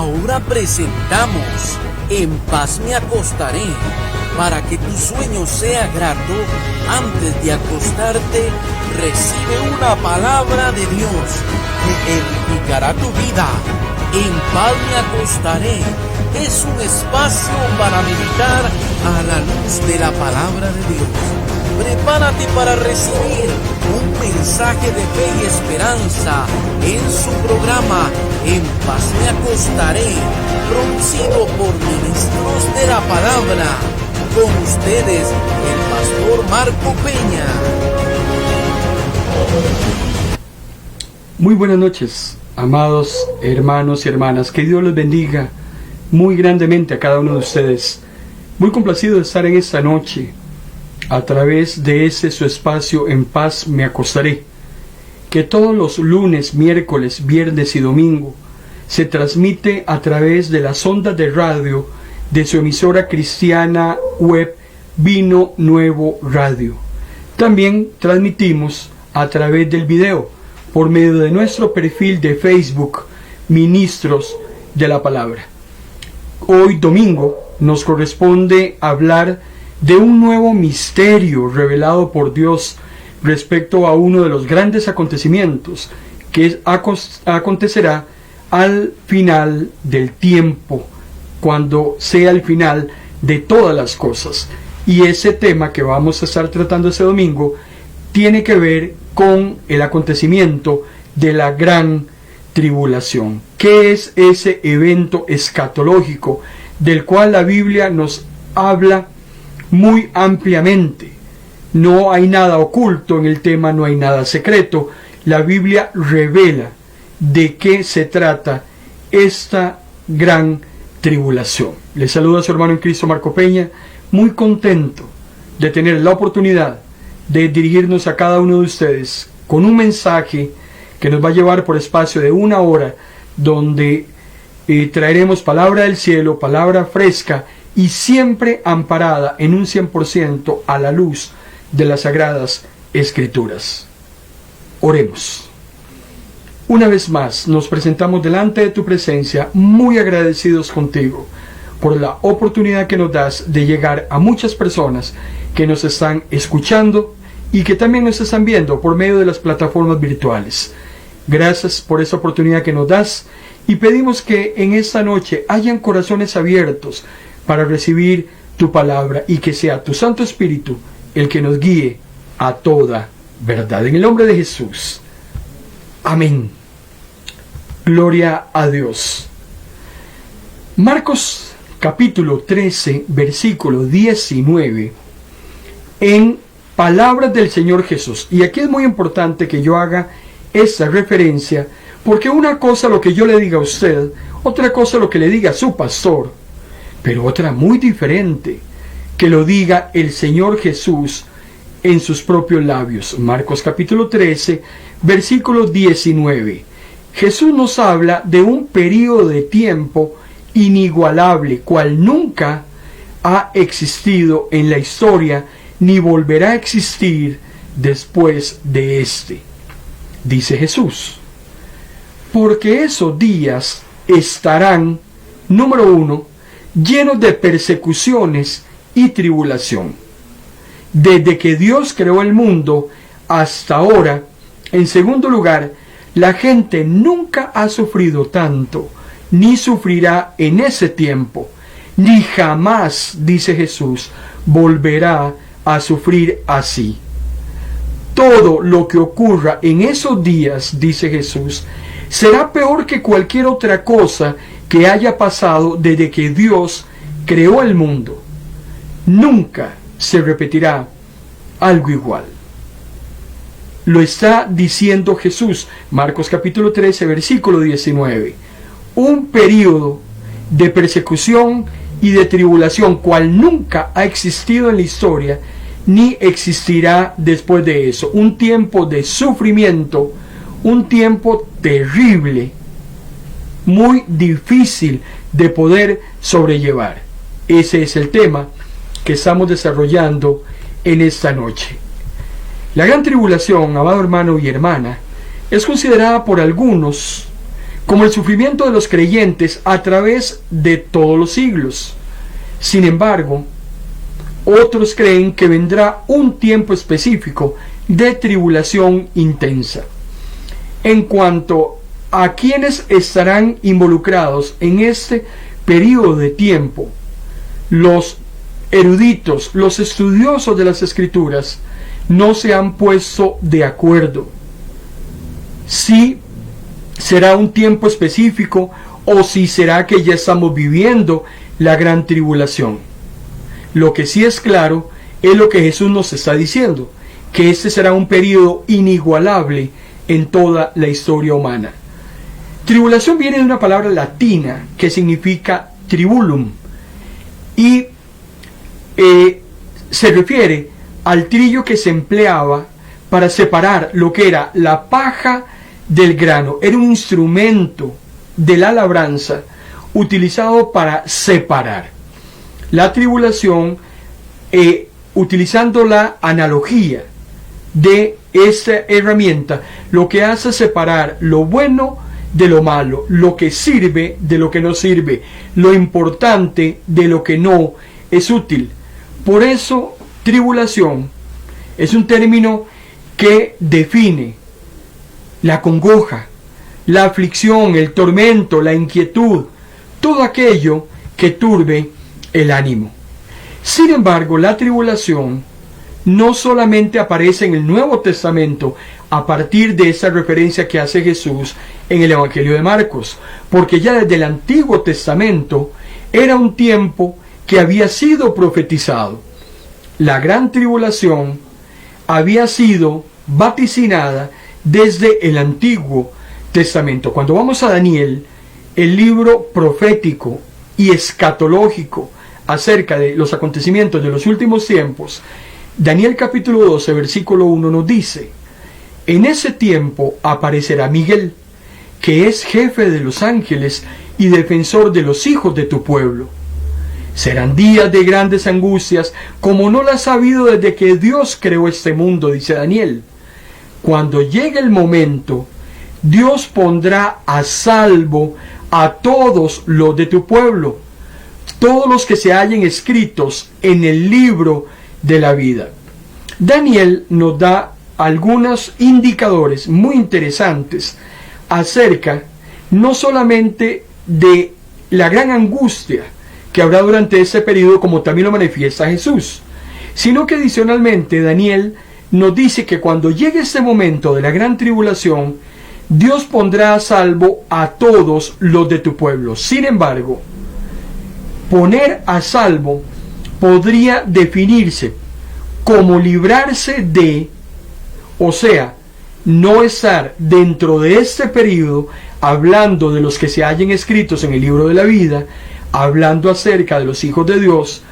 Ahora presentamos En paz me acostaré, para que tu sueño sea grato. Antes de acostarte, recibe una palabra de Dios que edificará tu vida. En paz me acostaré es un espacio para meditar a la luz de la palabra de Dios. Prepárate para recibir un mensaje de fe y esperanza en su programa En paz me acostaré, producido por ministros de la palabra. Con ustedes, el pastor Marco Peña. Muy buenas noches, amados hermanos y hermanas. Que Dios los bendiga muy grandemente a cada uno de ustedes. Muy complacido de estar en esta noche a través de su espacio En paz me acostaré, que todos los lunes, miércoles, viernes y domingo se transmite a través de las ondas de radio de su emisora cristiana web Vino Nuevo Radio. También transmitimos a través del video por medio de nuestro perfil de Facebook, Ministros de la Palabra. Hoy domingo nos corresponde hablar de un nuevo misterio revelado por Dios respecto a uno de los grandes acontecimientos que acontecerá al final del tiempo, cuando sea el final de todas las cosas. Y ese tema que vamos a estar tratando este domingo tiene que ver con el acontecimiento de la gran tribulación. ¿Qué es ese evento escatológico del cual la Biblia nos habla muy ampliamente? No hay nada oculto en el tema, no hay nada secreto. La Biblia revela de qué se trata esta gran tribulación. Les saluda a su hermano en Cristo Marco Peña, muy contento de tener la oportunidad de dirigirnos a cada uno de ustedes con un mensaje que nos va a llevar por espacio de 1 hora, donde traeremos palabra del cielo, palabra fresca y siempre amparada en un 100% a la luz de las Sagradas Escrituras. Oremos. Una vez más nos presentamos delante de tu presencia, muy agradecidos contigo por la oportunidad que nos das de llegar a muchas personas que nos están escuchando y que también nos están viendo por medio de las plataformas virtuales. Gracias por esa oportunidad que nos das y pedimos que en esta noche hayan corazones abiertos para recibir tu palabra y que sea tu Santo Espíritu el que nos guíe a toda verdad. En el nombre de Jesús. Amén. Gloria a Dios. Marcos capítulo 13, versículo 19, en palabras del Señor Jesús. Y aquí es muy importante que yo haga esta referencia, porque una cosa lo que yo le diga a usted, otra cosa lo que le diga a su pastor, pero otra muy diferente que lo diga el Señor Jesús en sus propios labios. Marcos capítulo 13, versículo 19. Jesús nos habla de un periodo de tiempo inigualable, cual nunca ha existido en la historia, ni volverá a existir después de este. Dice Jesús, porque esos días estarán, número 1, llenos de persecuciones y tribulación. Desde que Dios creó el mundo hasta ahora. En segundo lugar, la gente nunca ha sufrido tanto, ni sufrirá en ese tiempo, ni jamás, dice Jesús, volverá a sufrir así. Todo lo que ocurra en esos días, dice Jesús, será peor que cualquier otra cosa que haya pasado desde que Dios creó el mundo. Nunca se repetirá algo igual. Lo está diciendo Jesús, Marcos capítulo 13, versículo 19. Un periodo de persecución y de tribulación cual nunca ha existido en la historia, ni existirá después de eso. Un tiempo de sufrimiento, un tiempo terrible, muy difícil de poder sobrellevar. Ese es el tema que estamos desarrollando en esta noche. La gran tribulación, amado hermano y hermana, es considerada por algunos como el sufrimiento de los creyentes a través de todos los siglos. Sin embargo, otros creen que vendrá un tiempo específico de tribulación intensa. En cuanto a quienes estarán involucrados en este periodo de tiempo, los eruditos, los estudiosos de las Escrituras, no se han puesto de acuerdo si será un tiempo específico o si será que ya estamos viviendo la gran tribulación. Lo que sí es claro es lo que Jesús nos está diciendo, que este será un periodo inigualable en toda la historia humana. Tribulación viene de una palabra latina que significa tribulum y se refiere al trillo que se empleaba para separar lo que era la paja del grano. Era un instrumento de la labranza utilizado para separar. La tribulación, utilizando la analogía de esta herramienta, lo que hace es separar lo bueno de lo malo, lo que sirve de lo que no sirve, lo importante de lo que no es útil. Por eso, tribulación es un término que define la congoja, la aflicción, el tormento, la inquietud, todo aquello que turbe el ánimo. Sin embargo, la tribulación no solamente aparece en el Nuevo Testamento a partir de esa referencia que hace Jesús en el Evangelio de Marcos, porque ya desde el Antiguo Testamento era un tiempo que había sido profetizado. La gran tribulación había sido vaticinada desde el Antiguo Testamento. Cuando vamos a Daniel, el libro profético y escatológico acerca de los acontecimientos de los últimos tiempos, Daniel capítulo 12, versículo 1 nos dice: en ese tiempo aparecerá Miguel, que es jefe de los ángeles y defensor de los hijos de tu pueblo. Serán días de grandes angustias, como no las ha habido desde que Dios creó este mundo, dice Daniel. Cuando llegue el momento, Dios pondrá a salvo a todos los de tu pueblo, todos los que se hallen escritos en el libro de la vida. Daniel nos da algunos indicadores muy interesantes acerca no solamente de la gran angustia que habrá durante ese periodo, como también lo manifiesta Jesús, sino que adicionalmente Daniel nos dice que cuando llegue ese momento de la gran tribulación, Dios pondrá a salvo a todos los de tu pueblo. Sin embargo, poner a salvo podría definirse como librarse de, o sea, no estar dentro de este periodo hablando de los que se hallen escritos en el libro de la vida, hablando acerca de los hijos de Dios.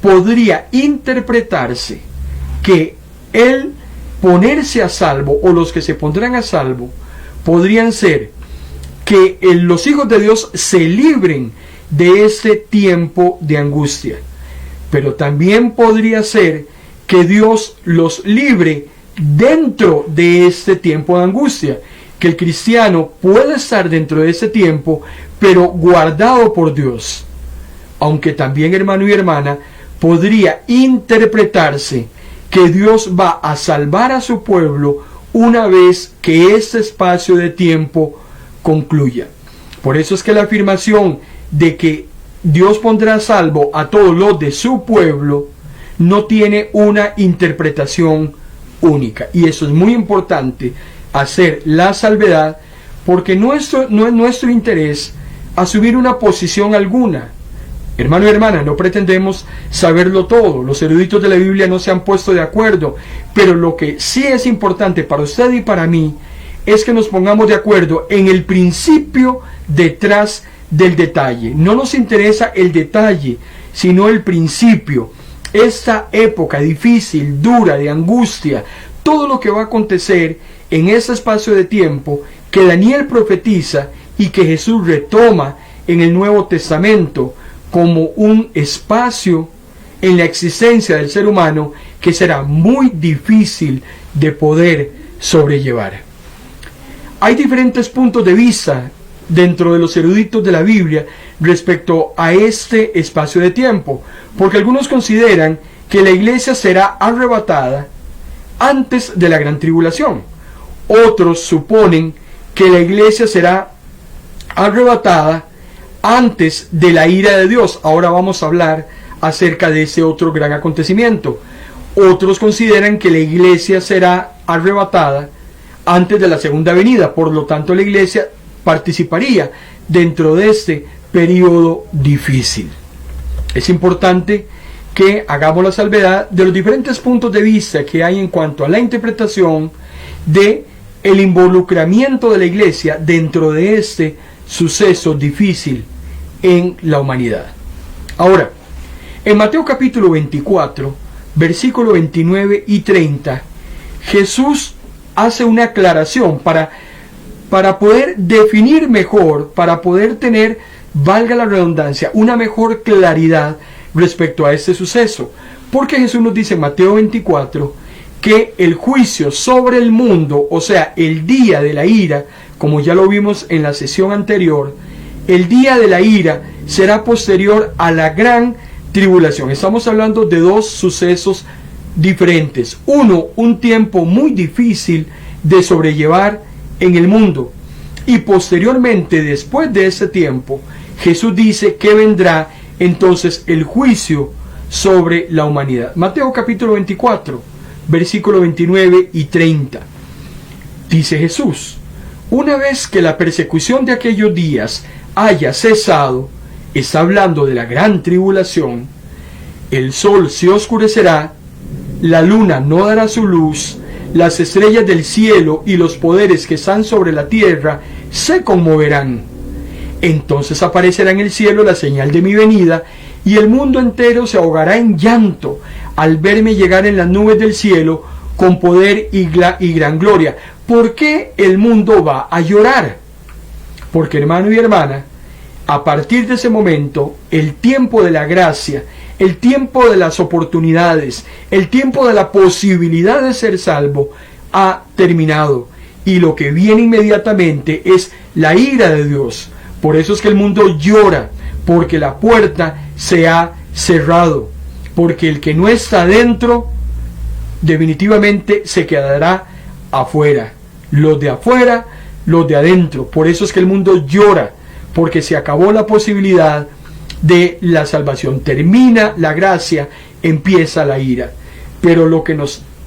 Podría interpretarse que el ponerse a salvo, o los que se pondrán a salvo, podrían ser que los hijos de Dios se libren de este tiempo de angustia. Pero también podría ser que Dios los libre dentro de este tiempo de angustia, que el cristiano puede estar dentro de ese tiempo, pero guardado por Dios. Aunque también, hermano y hermana, podría interpretarse que Dios va a salvar a su pueblo una vez que este espacio de tiempo concluya. Por eso es que la afirmación de que Dios pondrá a salvo a todos los de su pueblo no tiene una interpretación única. Y eso es muy importante, hacer la salvedad, porque no es nuestro interés asumir una posición alguna. Hermano y hermana, no pretendemos saberlo todo. Los eruditos de la Biblia no se han puesto de acuerdo, pero lo que sí es importante para usted y para mí es que nos pongamos de acuerdo en el principio detrás del detalle. No nos interesa el detalle, sino el principio. Esta época difícil, dura, de angustia, todo lo que va a acontecer en ese espacio de tiempo que Daniel profetiza y que Jesús retoma en el Nuevo Testamento como un espacio en la existencia del ser humano que será muy difícil de poder sobrellevar. Hay diferentes puntos de vista dentro de los eruditos de la Biblia respecto a este espacio de tiempo, porque algunos consideran que la iglesia será arrebatada antes de la gran tribulación. Otros suponen que la iglesia será arrebatada antes de la ira de Dios. Ahora vamos a hablar acerca de ese otro gran acontecimiento. Otros consideran que la iglesia será arrebatada antes de la segunda venida, por lo tanto la iglesia participaría dentro de este periodo difícil. Es importante que hagamos la salvedad de los diferentes puntos de vista que hay en cuanto a la interpretación de el involucramiento de la iglesia dentro de este suceso difícil en la humanidad. Ahora, en Mateo capítulo 24, versículo 29 y 30, Jesús hace una aclaración para poder definir mejor, para poder tener, valga la redundancia, una mejor claridad respecto a este suceso. Porque Jesús nos dice en Mateo 24 que el juicio sobre el mundo, o sea, el día de la ira, como ya lo vimos en la sesión anterior, el día de la ira será posterior a la gran tribulación. Estamos hablando de dos sucesos diferentes. Uno, un tiempo muy difícil de sobrellevar en el mundo, y posteriormente, después de ese tiempo, Jesús dice que vendrá entonces el juicio sobre la humanidad. Mateo capítulo 24, versículo 29 y 30. Dice Jesús: una vez que la persecución de aquellos días haya cesado, está hablando de la gran tribulación, el sol se oscurecerá, la luna no dará su luz, las estrellas del cielo y los poderes que están sobre la tierra se conmoverán. Entonces aparecerá en el cielo la señal de mi venida, y el mundo entero se ahogará en llanto al verme llegar en las nubes del cielo con poder y gran gloria. ¿Por qué el mundo va a llorar? Porque, hermano y hermana, a partir de ese momento, el tiempo de la gracia, el tiempo de las oportunidades, el tiempo de la posibilidad de ser salvo ha terminado, y lo que viene inmediatamente es la ira de Dios. Por eso es que el mundo llora, porque la puerta se ha cerrado, porque el que no está dentro definitivamente se quedará afuera. Los de afuera, los de adentro. Por eso es que el mundo llora, porque se acabó la posibilidad de la salvación. Termina la gracia, empieza la ira. Pero lo que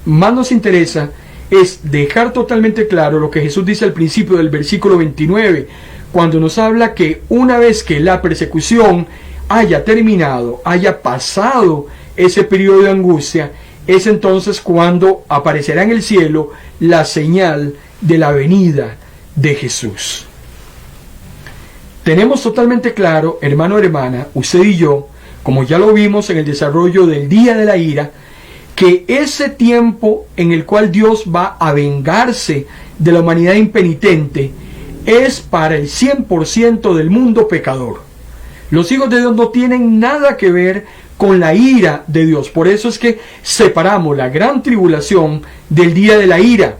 más nos interesa es dejar totalmente claro lo que Jesús dice al principio del versículo 29, cuando nos habla que una vez que la persecución haya terminado, haya pasado ese periodo de angustia, es entonces cuando aparecerá en el cielo la señal de la venida de Jesús. Tenemos totalmente claro, hermano, hermana, usted y yo, como ya lo vimos en el desarrollo del día de la ira, que ese tiempo en el cual Dios va a vengarse de la humanidad impenitente es para el 100% del mundo pecador. Los hijos de Dios no tienen nada que ver con la ira de Dios. Por eso es que separamos la gran tribulación del día de la ira,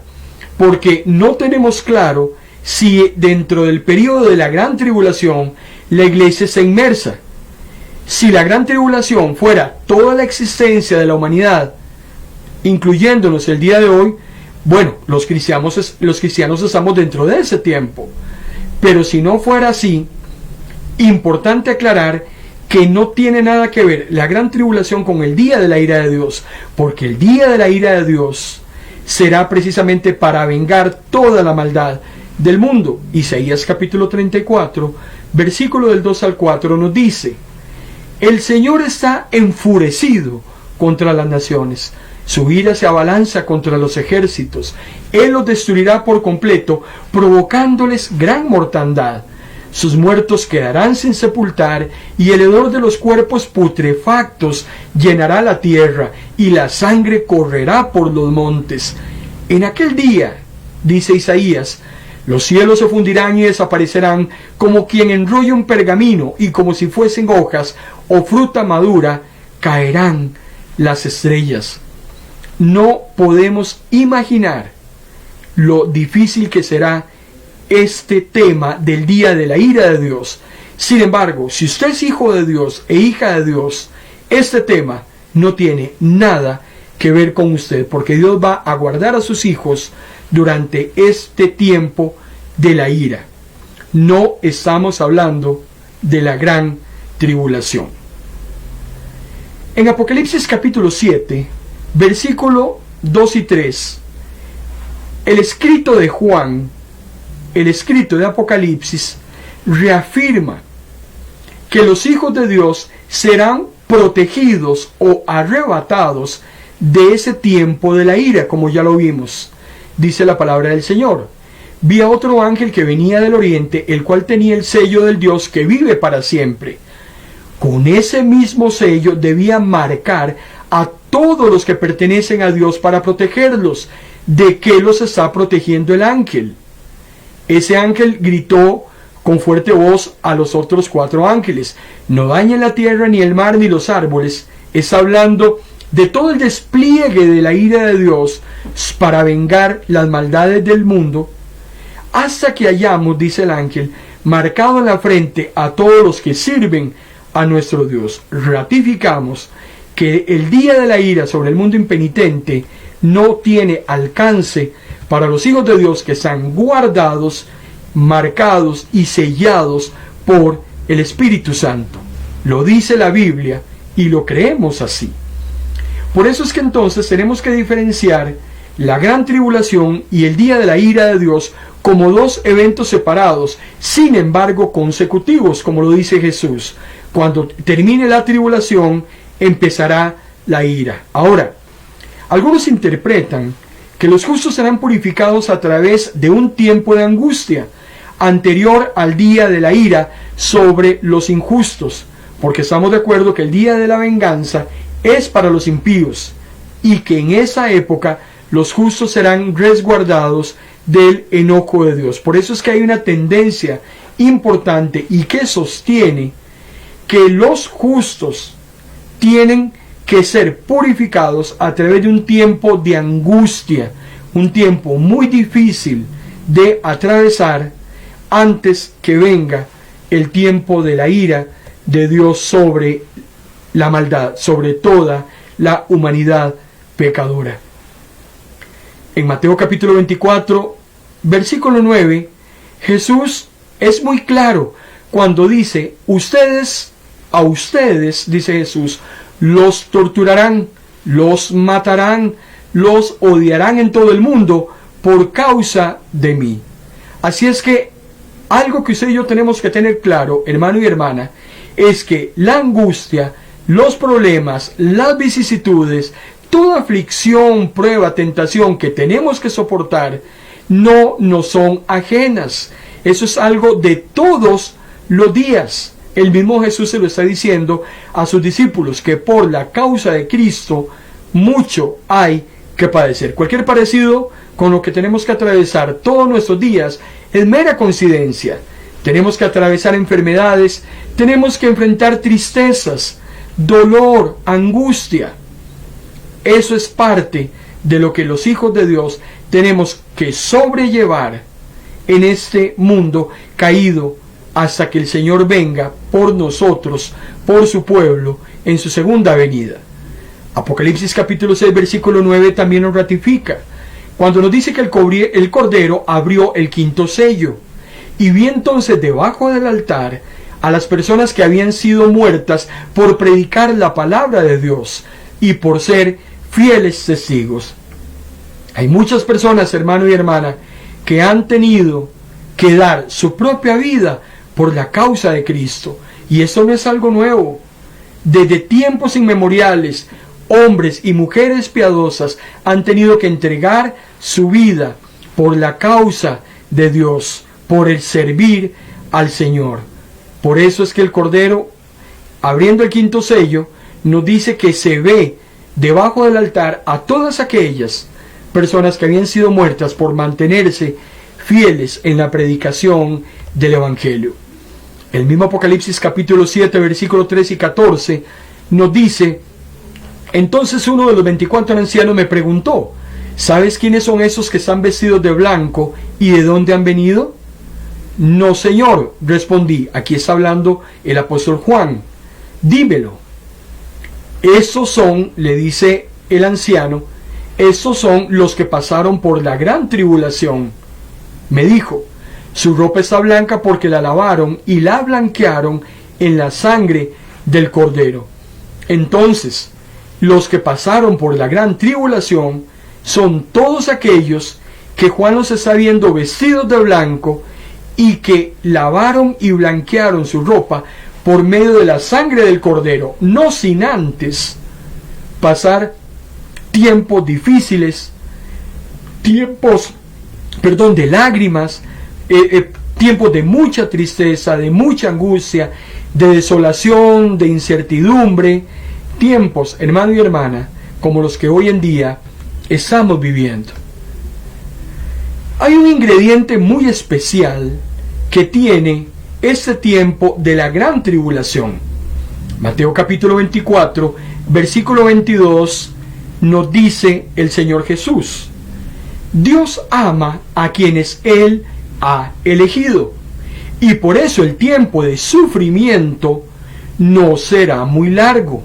porque no tenemos claro si dentro del periodo de la gran tribulación la iglesia está inmersa. Si la gran tribulación fuera toda la existencia de la humanidad, incluyéndonos el día de hoy, bueno, los cristianos estamos dentro de ese tiempo. Pero si no fuera así, importante aclarar que no tiene nada que ver la gran tribulación con el día de la ira de Dios, porque el día de la ira de Dios será precisamente para vengar toda la maldad del mundo. Isaías capítulo 34, versículo del 2 al 4 nos dice: el Señor está enfurecido contra las naciones, su ira se abalanza contra los ejércitos, Él los destruirá por completo, provocándoles gran mortandad. Sus muertos quedarán sin sepultar, y el hedor de los cuerpos putrefactos llenará la tierra, y la sangre correrá por los montes. En aquel día, dice Isaías, los cielos se fundirán y desaparecerán como quien enrolla un pergamino, y como si fuesen hojas o fruta madura, caerán las estrellas. No podemos imaginar lo difícil que será este tema del día de la ira de Dios. Sin embargo, si usted es hijo de Dios e hija de Dios, este tema no tiene nada que ver con usted, porque Dios va a guardar a sus hijos durante este tiempo de la ira. No estamos hablando de la gran tribulación. En Apocalipsis capítulo 7, versículo 2 y 3, el escrito de Juan, el escrito de Apocalipsis, reafirma que los hijos de Dios serán protegidos o arrebatados de ese tiempo de la ira, como ya lo vimos. Dice la palabra del Señor: vi a otro ángel que venía del oriente, el cual tenía el sello del Dios que vive para siempre. Con ese mismo sello debía marcar a todos los que pertenecen a Dios para protegerlos. ¿De qué los está protegiendo el ángel? Ese ángel gritó con fuerte voz a los otros 4 ángeles: no dañen la tierra, ni el mar, ni los árboles. Está hablando de todo el despliegue de la ira de Dios para vengar las maldades del mundo, hasta que hayamos, dice el ángel, marcado en la frente a todos los que sirven a nuestro Dios. Ratificamos que el día de la ira sobre el mundo impenitente no tiene alcance para los hijos de Dios que están guardados, marcados y sellados por el Espíritu Santo. Lo dice la Biblia y lo creemos así. Por eso es que entonces tenemos que diferenciar la gran tribulación y el día de la ira de Dios como 2 eventos separados, sin embargo consecutivos, como lo dice Jesús. Cuando termine la tribulación, empezará la ira. Ahora, algunos interpretan que los justos serán purificados a través de un tiempo de angustia anterior al día de la ira sobre los injustos, porque estamos de acuerdo que el día de la venganza es para los impíos, y que en esa época los justos serán resguardados del enojo de Dios. Por eso es que hay una tendencia importante y que sostiene que los justos tienen que ser purificados a través de un tiempo de angustia, un tiempo muy difícil de atravesar antes que venga el tiempo de la ira de Dios sobre la maldad, sobre toda la humanidad pecadora. En Mateo capítulo 24, versículo 9, Jesús es muy claro cuando dice: a ustedes, dice Jesús, los torturarán, los matarán, los odiarán en todo el mundo por causa de mí. Así es que algo que usted y yo tenemos que tener claro, hermano y hermana, es que la angustia, los problemas, las vicisitudes, toda aflicción, prueba, tentación que tenemos que soportar, no nos son ajenas. Eso es algo de todos los días. El mismo Jesús se lo está diciendo a sus discípulos, que por la causa de Cristo mucho hay que padecer. Cualquier parecido con lo que tenemos que atravesar todos nuestros días es mera coincidencia. Tenemos que atravesar enfermedades, tenemos que enfrentar tristezas, dolor, angustia. Eso es parte de lo que los hijos de Dios tenemos que sobrellevar en este mundo caído, hasta que el Señor venga por nosotros, por su pueblo, en su segunda venida. Apocalipsis capítulo 6, versículo 9 también nos ratifica, cuando nos dice que el Cordero abrió el 5º sello, y vi entonces debajo del altar a las personas que habían sido muertas por predicar la palabra de Dios y por ser fieles testigos. Hay muchas personas, hermano y hermana, que han tenido que dar su propia vida por la causa de Cristo. Y eso no es algo nuevo. Desde tiempos inmemoriales, hombres y mujeres piadosas han tenido que entregar su vida por la causa de Dios, por el servir al Señor. Por eso es que el Cordero, abriendo el 5º sello, nos dice que se ve debajo del altar a todas aquellas personas que habían sido muertas por mantenerse fieles en la predicación del Evangelio. El mismo Apocalipsis capítulo 7, versículos 3 y 14 nos dice: entonces uno de los 24 ancianos me preguntó: ¿sabes quiénes son esos que están vestidos de blanco y de dónde han venido? No, Señor, respondí. Aquí está hablando el apóstol Juan. Dímelo. Esos son, le dice el anciano, esos son los que pasaron por la gran tribulación. Me dijo, su ropa está blanca porque la lavaron y la blanquearon en la sangre del Cordero. Entonces, los que pasaron por la gran tribulación son todos aquellos que Juan los está viendo vestidos de blanco y que lavaron y blanquearon su ropa por medio de la sangre del Cordero, no sin antes pasar tiempos difíciles, tiempos de lágrimas, tiempos de mucha tristeza, de mucha angustia, de desolación, de incertidumbre, tiempos, hermano y hermana, como los que hoy en día estamos viviendo. Hay un ingrediente muy especial que tiene este tiempo de la gran tribulación. Mateo capítulo 24, versículo 22, nos dice el Señor Jesús: Dios ama a quienes Él ha elegido, y por eso el tiempo de sufrimiento no será muy largo.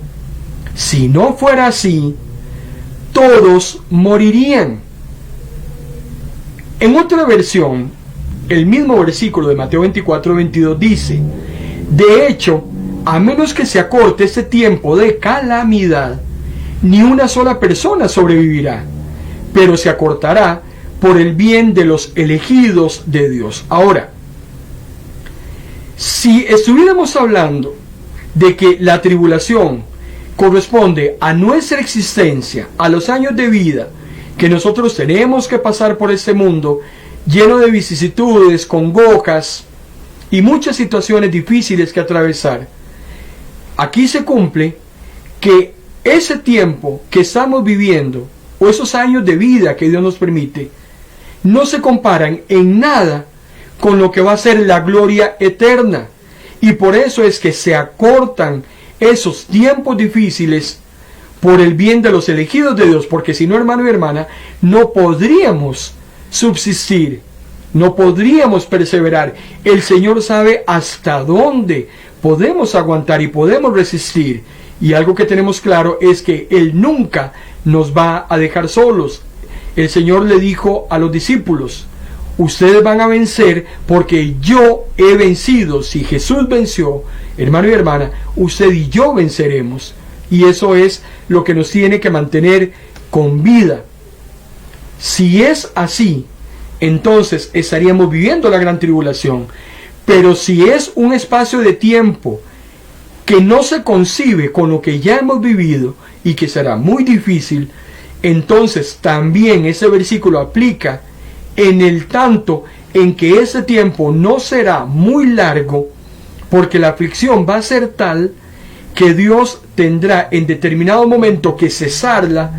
Si no fuera así, todos morirían. En otra versión, el mismo versículo de Mateo 24, 22 dice: de hecho, a menos que se acorte este tiempo de calamidad, ni una sola persona sobrevivirá, pero se acortará por el bien de los elegidos de Dios. Ahora, si estuviéramos hablando de que la tribulación corresponde a nuestra existencia, a los años de vida que nosotros tenemos que pasar por este mundo, lleno de vicisitudes, congojas y muchas situaciones difíciles que atravesar, aquí se cumple que ese tiempo que estamos viviendo, o esos años de vida que Dios nos permite, no se comparan en nada con lo que va a ser la gloria eterna. Y por eso es que se acortan esos tiempos difíciles por el bien de los elegidos de Dios, porque si no, hermano y hermana, no podríamos subsistir, no podríamos perseverar. El Señor sabe hasta dónde podemos aguantar y podemos resistir, y algo que tenemos claro es que Él nunca nos va a dejar solos. El Señor le dijo a los discípulos: ustedes van a vencer porque yo he vencido. Si Jesús venció, hermano y hermana, usted y yo venceremos. Y eso es lo que nos tiene que mantener con vida. Si es así, entonces estaríamos viviendo la gran tribulación. Pero si es un espacio de tiempo que no se concibe con lo que ya hemos vivido y que será muy difícil, entonces también ese versículo aplica en el tanto en que ese tiempo no será muy largo, porque la aflicción va a ser tal que Dios tendrá en determinado momento que cesarla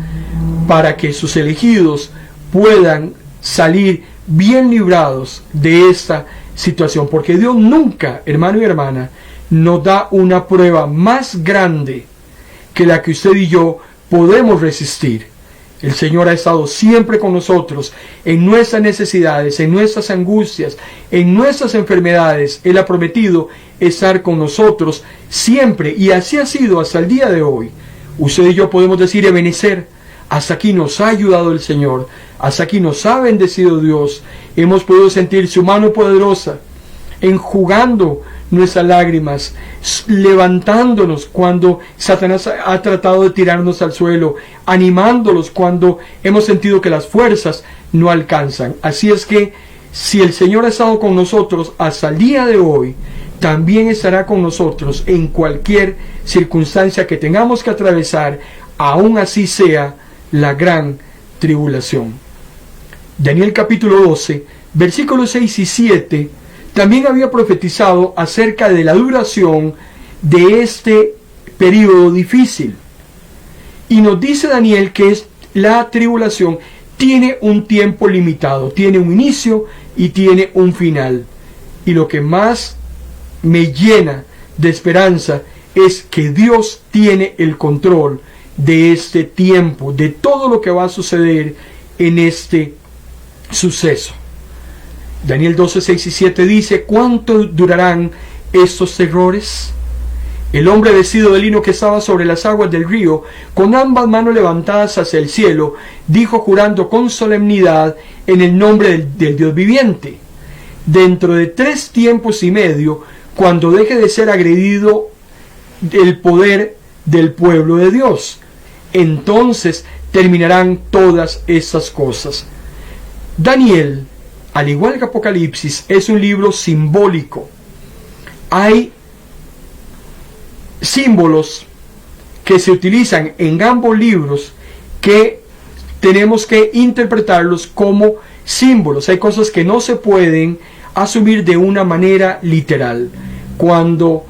para que sus elegidos puedan salir bien librados de esta situación, porque Dios nunca, hermano y hermana, nos da una prueba más grande que la que usted y yo podemos resistir. El Señor ha estado siempre con nosotros en nuestras necesidades, en nuestras angustias, en nuestras enfermedades. Él ha prometido estar con nosotros siempre, y así ha sido hasta el día de hoy. Usted y yo podemos decir: Ebenezer, hasta aquí nos ha ayudado el Señor, hasta aquí nos ha bendecido Dios. Hemos podido sentir su mano poderosa enjugando nuestras lágrimas, levantándonos cuando Satanás ha tratado de tirarnos al suelo, animándolos cuando hemos sentido que las fuerzas no alcanzan. Así es que si el Señor ha estado con nosotros hasta el día de hoy, también estará con nosotros en cualquier circunstancia que tengamos que atravesar, aún así sea la gran tribulación. Daniel capítulo 12, versículos 6 y 7, también había profetizado acerca de la duración de este periodo difícil. Y nos dice Daniel que la tribulación tiene un tiempo limitado, tiene un inicio y tiene un final. Y lo que más me llena de esperanza es que Dios tiene el control de este tiempo, de todo lo que va a suceder en este suceso. Daniel 12, 6 y 7 dice: ¿cuánto durarán estos terrores? El hombre vestido de lino que estaba sobre las aguas del río, con ambas manos levantadas hacia el cielo, dijo jurando con solemnidad en el nombre del Dios viviente: dentro de 3 tiempos y medio, cuando deje de ser agredido el poder del pueblo de Dios, entonces terminarán todas estas cosas. Daniel, al igual que Apocalipsis, es un libro simbólico. Hay símbolos que se utilizan en ambos libros que tenemos que interpretarlos como símbolos. Hay cosas que no se pueden asumir de una manera literal. Cuando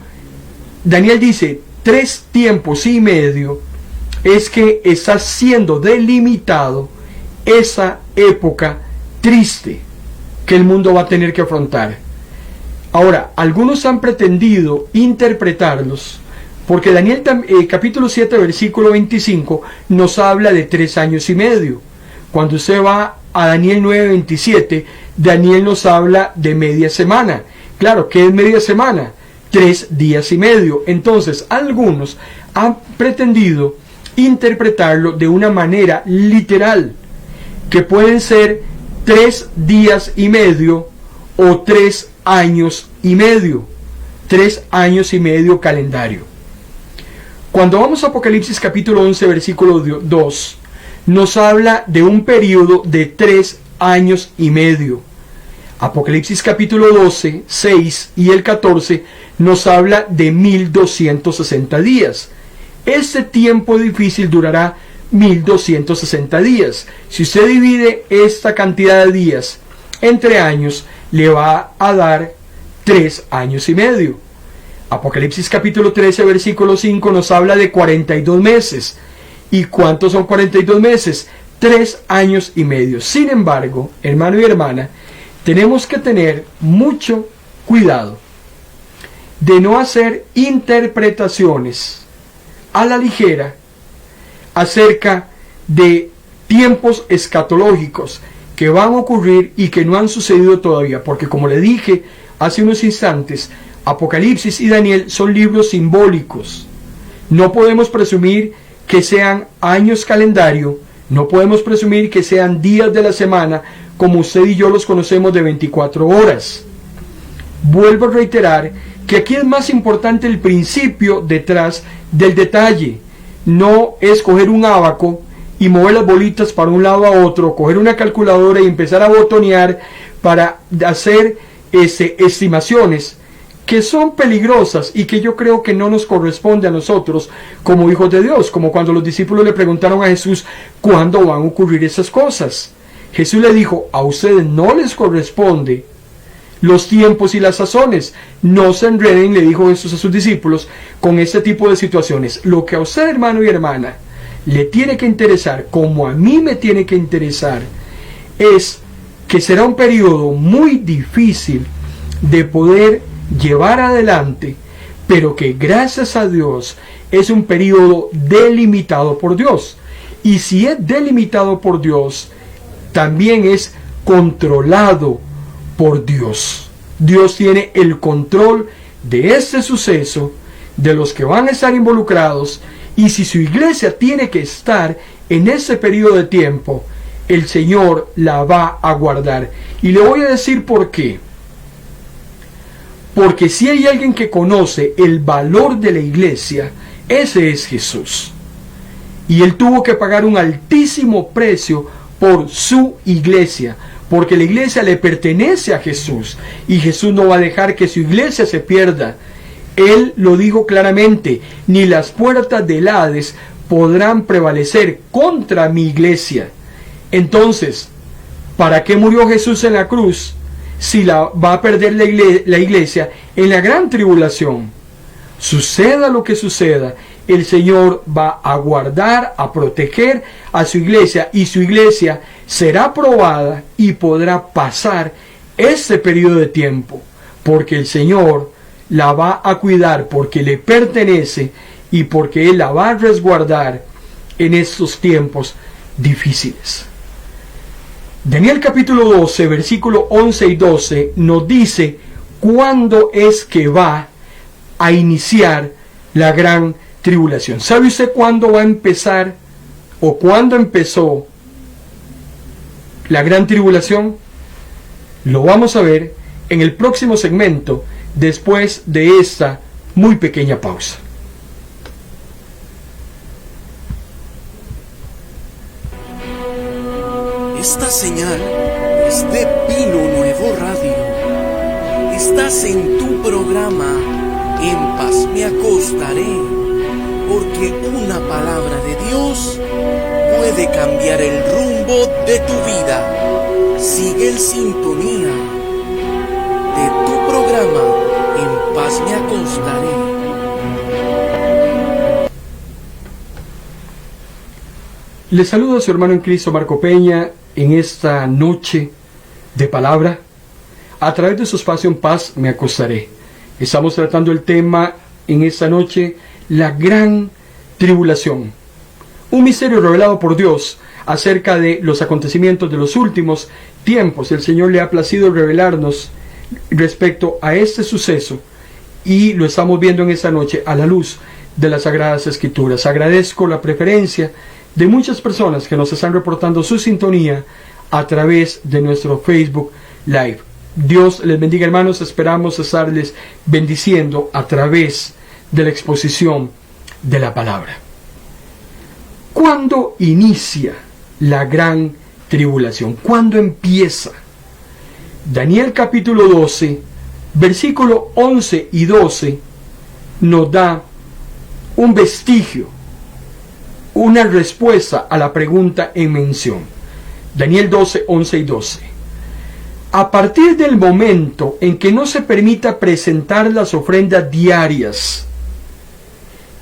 Daniel dice 3 tiempos y medio, es que está siendo delimitado esa época triste que el mundo va a tener que afrontar. Ahora, algunos han pretendido interpretarlos, porque Daniel capítulo 7 versículo 25 nos habla de 3 años y medio. Cuando usted va a Daniel 9, 27, Daniel nos habla de media semana. Claro, ¿qué es media semana? 3 días y medio. Entonces, algunos han pretendido interpretarlo de una manera literal, que pueden ser 3 días y medio o 3 años y medio. 3 años y medio calendario. Cuando vamos a Apocalipsis capítulo 11 versículo 2, nos habla de un periodo de 3 años y medio. Apocalipsis capítulo 12, 6 y el 14 nos habla de 1260 días. Este tiempo difícil durará 1260 días. Si usted divide esta cantidad de días entre años, le va a dar 3 años y medio. Apocalipsis capítulo 13 versículo 5 nos habla de 42 meses. ¿Y cuántos son 42 meses? 3 años y medio. Sin embargo, hermano y hermana, tenemos que tener mucho cuidado de no hacer interpretaciones a la ligera acerca de tiempos escatológicos que van a ocurrir y que no han sucedido todavía, porque como le dije hace unos instantes, Apocalipsis y Daniel son libros simbólicos. No podemos presumir que sean años calendario, no podemos presumir que sean días de la semana como usted y yo los conocemos de 24 horas. Vuelvo a reiterar que aquí es más importante el principio detrás del detalle. No es coger un ábaco y mover las bolitas para un lado a otro, coger una calculadora y empezar a botonear para hacer estimaciones que son peligrosas y que yo creo que no nos corresponde a nosotros como hijos de Dios, como cuando los discípulos le preguntaron a Jesús ¿cuándo van a ocurrir esas cosas? Jesús le dijo: a ustedes no les corresponde los tiempos y las sazones. No se enreden, le dijo Jesús a sus discípulos, con este tipo de situaciones. Lo que a usted, hermano y hermana, le tiene que interesar, como a mí me tiene que interesar, es que será un periodo muy difícil de poder llevar adelante, pero que gracias a Dios es un periodo delimitado por Dios. Y si es delimitado por Dios, también es controlado por Dios. Dios tiene el control de este suceso, de los que van a estar involucrados, y si su iglesia tiene que estar en ese periodo de tiempo, el Señor la va a guardar. Y le voy a decir por qué. Porque si hay alguien que conoce el valor de la iglesia, ese es Jesús. Y Él tuvo que pagar un altísimo precio por su iglesia, porque la iglesia le pertenece a Jesús, y Jesús no va a dejar que su iglesia se pierda. Él lo dijo claramente: ni las puertas del Hades podrán prevalecer contra mi iglesia. Entonces, ¿para qué murió Jesús en la cruz si va a perder la iglesia en la gran tribulación? Suceda lo que suceda, el Señor va a guardar, a proteger a su iglesia, y su iglesia será probada y podrá pasar este periodo de tiempo, porque el Señor la va a cuidar, porque le pertenece y porque Él la va a resguardar en estos tiempos difíciles. Daniel capítulo 12, versículo 11 y 12 nos dice cuándo es que va a iniciar la gran tribulación. ¿Sabe usted cuándo va a empezar o cuándo empezó la gran tribulación? Lo vamos a ver en el próximo segmento después de esta muy pequeña pausa. Esta señal es de Pino Nuevo Radio. Estás en tu programa En Paz Me Acostaré, porque una palabra de Dios puede cambiar el rumbo de tu vida. Sigue en sintonía de tu programa En Paz Me Acostaré. Le saludo a su hermano en Cristo, Marco Peña, en esta noche de palabra. A través de su espacio En Paz Me Acostaré. Estamos tratando el tema en esta noche, la gran tribulación. Un misterio revelado por Dios acerca de los acontecimientos de los últimos tiempos. El Señor le ha placido revelarnos respecto a este suceso y lo estamos viendo en esta noche a la luz de las Sagradas Escrituras. Agradezco la preferencia de muchas personas que nos están reportando su sintonía a través de nuestro Facebook Live. Dios les bendiga, hermanos. Esperamos estarles bendiciendo a través de la exposición de la palabra. ¿Cuándo inicia la gran tribulación? ¿Cuándo empieza? Daniel capítulo 12, versículo 11 y 12 nos da un vestigio, una respuesta a la pregunta en mención. Daniel 12, 11 y 12. A partir del momento en que no se permita presentar las ofrendas diarias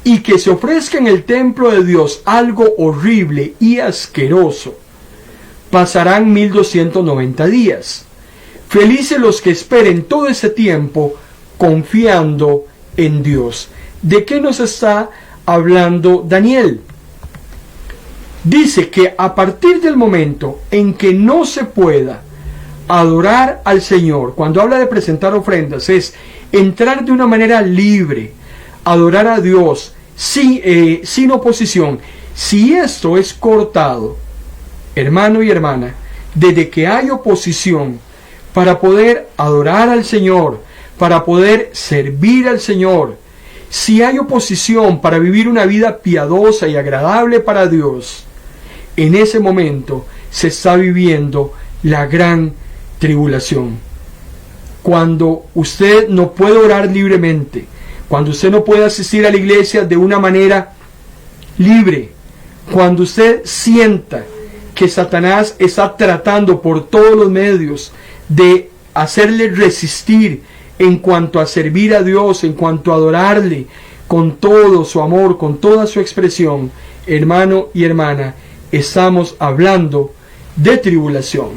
y que se ofrezca en el templo de Dios algo horrible y asqueroso, pasarán 1290 días. Felices los que esperen todo ese tiempo confiando en Dios. ¿De qué nos está hablando Daniel? Dice que a partir del momento en que no se pueda adorar al Señor, cuando habla de presentar ofrendas, es entrar de una manera libre, adorar a Dios sin oposición. Si esto es cortado, hermano y hermana, desde que hay oposición para poder adorar al Señor, para poder servir al Señor, si hay oposición para vivir una vida piadosa y agradable para Dios, en ese momento se está viviendo la gran tribulación. Cuando usted no puede orar libremente, cuando usted no puede asistir a la iglesia de una manera libre, cuando usted sienta que Satanás está tratando por todos los medios de hacerle resistir en cuanto a servir a Dios, en cuanto a adorarle con todo su amor, con toda su expresión, hermano y hermana, estamos hablando de tribulación.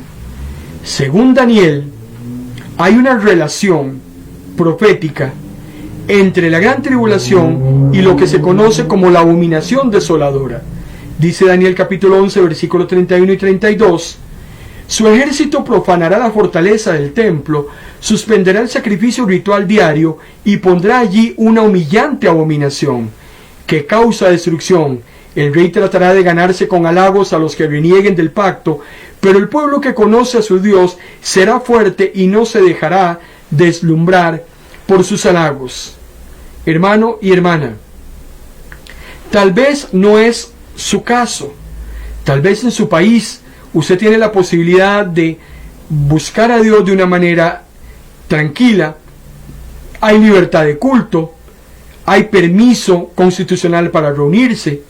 Según Daniel, hay una relación profética entre la gran tribulación y lo que se conoce como la abominación desoladora. Dice Daniel capítulo 11, versículos 31 y 32, su ejército profanará la fortaleza del templo, suspenderá el sacrificio ritual diario y pondrá allí una humillante abominación que causa destrucción. El rey tratará de ganarse con halagos a los que renieguen del pacto, pero el pueblo que conoce a su Dios será fuerte y no se dejará deslumbrar por sus halagos. Hermano y hermana, tal vez no es su caso, tal vez en su país usted tiene la posibilidad de buscar a Dios de una manera tranquila, hay libertad de culto, hay permiso constitucional para reunirse,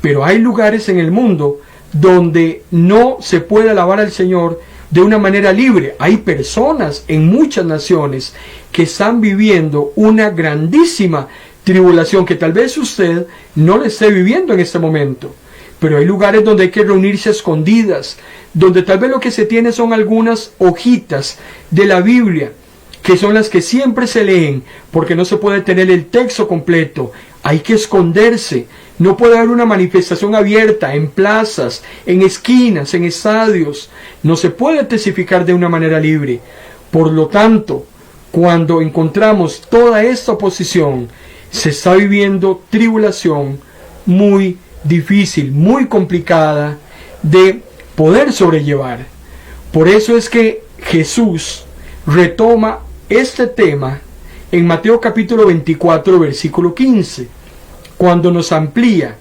pero hay lugares en el mundo donde no se puede alabar al Señor de una manera libre. Hay personas en muchas naciones que están viviendo una grandísima tribulación que tal vez usted no la esté viviendo en este momento. Pero hay lugares donde hay que reunirse a escondidas, donde tal vez lo que se tiene son algunas hojitas de la Biblia, que son las que siempre se leen, porque no se puede tener el texto completo. Hay que esconderse. No puede haber una manifestación abierta en plazas, en esquinas, en estadios. No se puede testificar de una manera libre. Por lo tanto, cuando encontramos toda esta oposición, se está viviendo tribulación muy difícil, muy complicada de poder sobrellevar. Por eso es que Jesús retoma este tema en Mateo capítulo 24, versículo 15, cuando nos amplía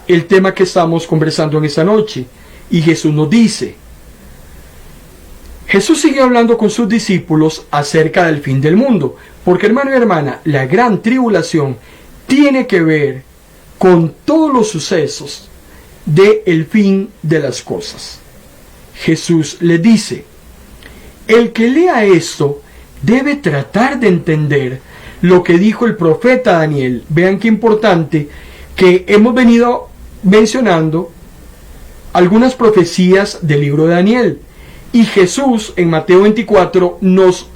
el tema que estamos conversando en esta noche. Y Jesús nos dice, Jesús sigue hablando con sus discípulos acerca del fin del mundo, porque hermano y hermana, la gran tribulación tiene que ver con todos los sucesos del fin de las cosas. Jesús le dice, el que lea esto debe tratar de entender lo que dijo el profeta Daniel. Vean qué importante que hemos venido mencionando algunas profecías del libro de Daniel. Y Jesús en Mateo 24 nos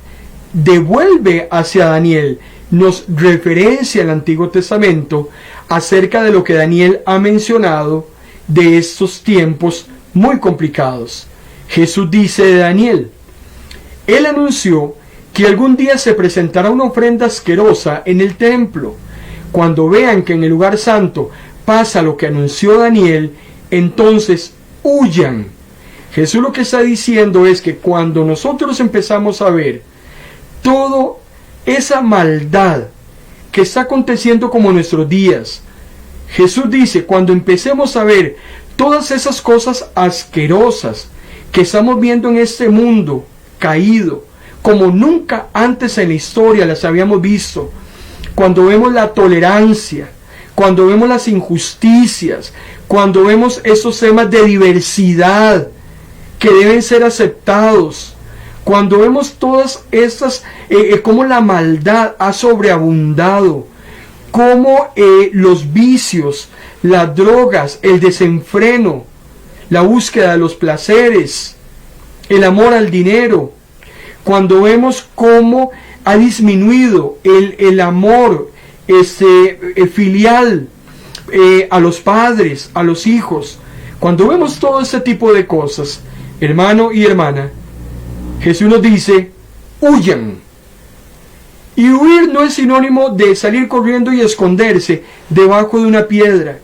devuelve hacia Daniel, nos referencia al Antiguo Testamento acerca de lo que Daniel ha mencionado de estos tiempos muy complicados. Jesús dice de Daniel, él anunció que algún día se presentará una ofrenda asquerosa en el templo. Cuando vean que en el lugar santo pasa lo que anunció Daniel, entonces huyan. Jesús lo que está diciendo es que cuando nosotros empezamos a ver toda esa maldad que está aconteciendo como en nuestros días, Jesús dice, cuando empecemos a ver todas esas cosas asquerosas que estamos viendo en este mundo caído, como nunca antes en la historia las habíamos visto, cuando vemos la tolerancia, cuando vemos las injusticias, cuando vemos esos temas de diversidad que deben ser aceptados, cuando vemos todas estas, cómo la maldad ha sobreabundado, cómo los vicios, las drogas, el desenfreno, la búsqueda de los placeres, el amor al dinero, cuando vemos cómo ha disminuido el amor filial a los padres, a los hijos, cuando vemos todo ese tipo de cosas, hermano y hermana, Jesús nos dice, huyan. Y huir no es sinónimo de salir corriendo y esconderse debajo de una piedra.